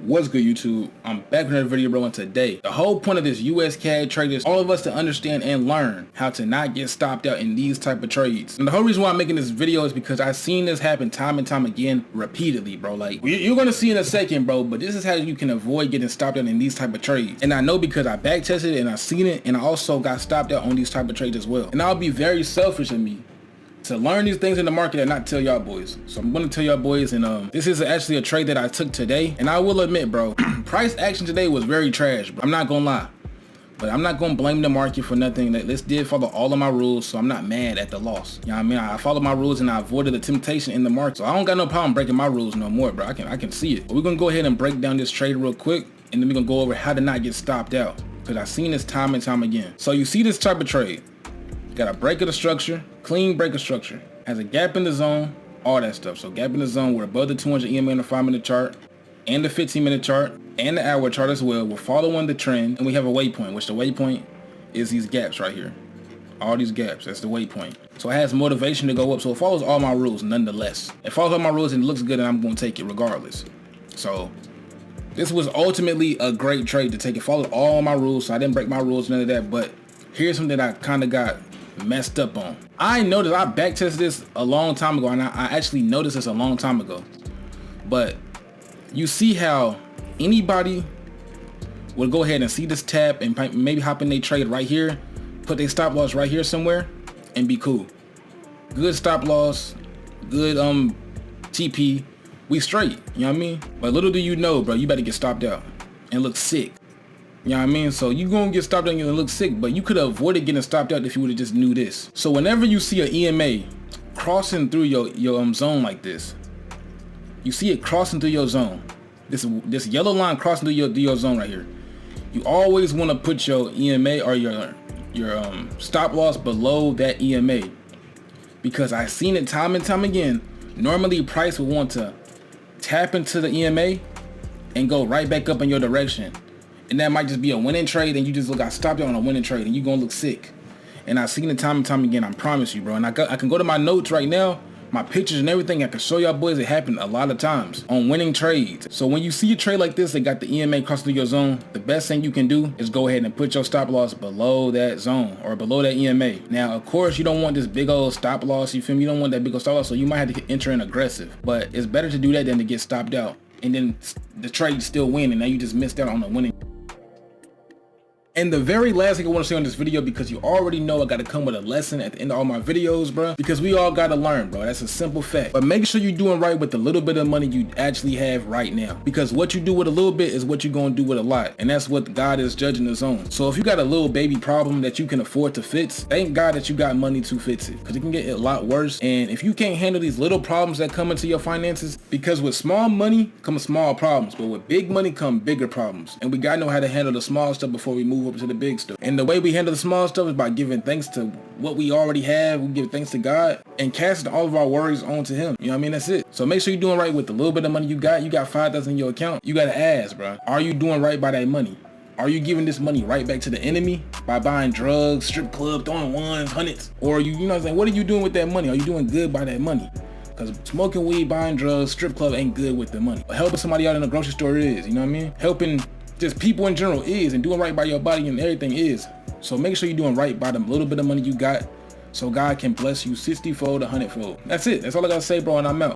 What's good, YouTube? I'm back with another video, bro, and today the whole point of this Usdcad trade is all of us to understand and learn how to not get stopped out in these type of trades. And the whole reason why I'm making this video is because I've seen this happen time and time again repeatedly, bro. Like, you're gonna see in a second, bro, but this is how you can avoid getting stopped out in these type of trades. And I know because I back tested it and I've seen it, and I also got stopped out on these type of trades as well. And I'll be very selfish of me to learn these things in the market and not tell y'all boys. So I'm gonna tell y'all boys, and this is actually a trade that I took today. And I will admit, bro, price action today was very trash, bro. I'm not gonna lie. But I'm not gonna blame the market for nothing. This did follow all of my rules, so I'm not mad at the loss. You know what I mean? I followed my rules and I avoided the temptation in the market. So I don't got no problem breaking my rules no more, bro. I can see it. But we're gonna go ahead and break down this trade real quick, and then we're gonna go over how to not get stopped out, because I've seen this time and time again. So you see this type of trade. Got a break of the structure, clean break of structure, has a gap in the zone, all that stuff. So gap in the zone, we're above the 200 EMA on the 5-minute chart and the 15-minute chart and the hour chart as well. We're following the trend, and we have a waypoint, which the waypoint is these gaps right here. All these gaps, that's the waypoint. So it has motivation to go up. So it follows all my rules nonetheless. It follows all my rules and it looks good, and I'm gonna take it regardless. So this was ultimately a great trade to take. It followed all my rules, so I didn't break my rules, none of that. But here's something that I kind of got messed up on. I noticed, I back tested this a long time ago, and I actually noticed this a long time ago. But you see how anybody would go ahead and see this tap and maybe hop in their trade right here, put their stop loss right here somewhere, and be cool. Good stop loss, good TP, we straight, you know what I mean? But little do you know, bro, you better get stopped out and look sick. You know what I mean? So you gonna get stopped out and look sick, but you could have avoided getting stopped out if you would have just knew this. So whenever you see an EMA crossing through your zone like this, you see it crossing through your zone, this yellow line crossing through your zone right here, you always want to put your EMA or your stop loss below that EMA, because I've seen it time and time again. Normally price will want to tap into the EMA and go right back up in your direction. And that might just be a winning trade, and you just got stopped out on a winning trade, and you're gonna look sick. And I've seen it time and time again, I promise you, bro. And I can go to my notes right now, my pictures and everything. I can show y'all boys it happened a lot of times on winning trades. So when you see a trade like this that got the EMA crossing through your zone, the best thing you can do is go ahead and put your stop loss below that zone or below that EMA. Now, of course, you don't want this big old stop loss, you feel me? You don't want that big old stop loss, so you might have to enter in aggressive. But it's better to do that than to get stopped out and then the trade still win, and now you just missed out on the winning. And the very last thing I want to say on this video, because you already know I got to come with a lesson at the end of all my videos, bro, because we all got to learn, bro. That's a simple fact. But make sure you're doing right with the little bit of money you actually have right now, because what you do with a little bit is what you're going to do with a lot. And that's what God is judging us on. So if you got a little baby problem that you can afford to fix, thank God that you got money to fix it, because it can get a lot worse. And if you can't handle these little problems that come into your finances, because with small money come small problems, but with big money come bigger problems. And we got to know how to handle the small stuff before we move up to the big stuff. And the way we handle the small stuff is by giving thanks to what we already have. We give thanks to God and casting all of our worries onto him. You know what I mean? That's it. So make sure you're doing right with the little bit of money you got. You got 5,000 in your account. You got to ask, bro, are you doing right by that money? Are you giving this money right back to the enemy by buying drugs, strip club, throwing ones, hundreds? Or you know what I'm saying? What are you doing with that money? Are you doing good by that money? Because smoking weed, buying drugs, strip club ain't good with the money. But helping somebody out in the grocery store is, you know what I mean? Helping just people in general is, and doing right by your body and everything is. So make sure you're doing right by the little bit of money you got, so God can bless you 60-fold, 100-fold. That's it. That's all I gotta say, bro, and I'm out.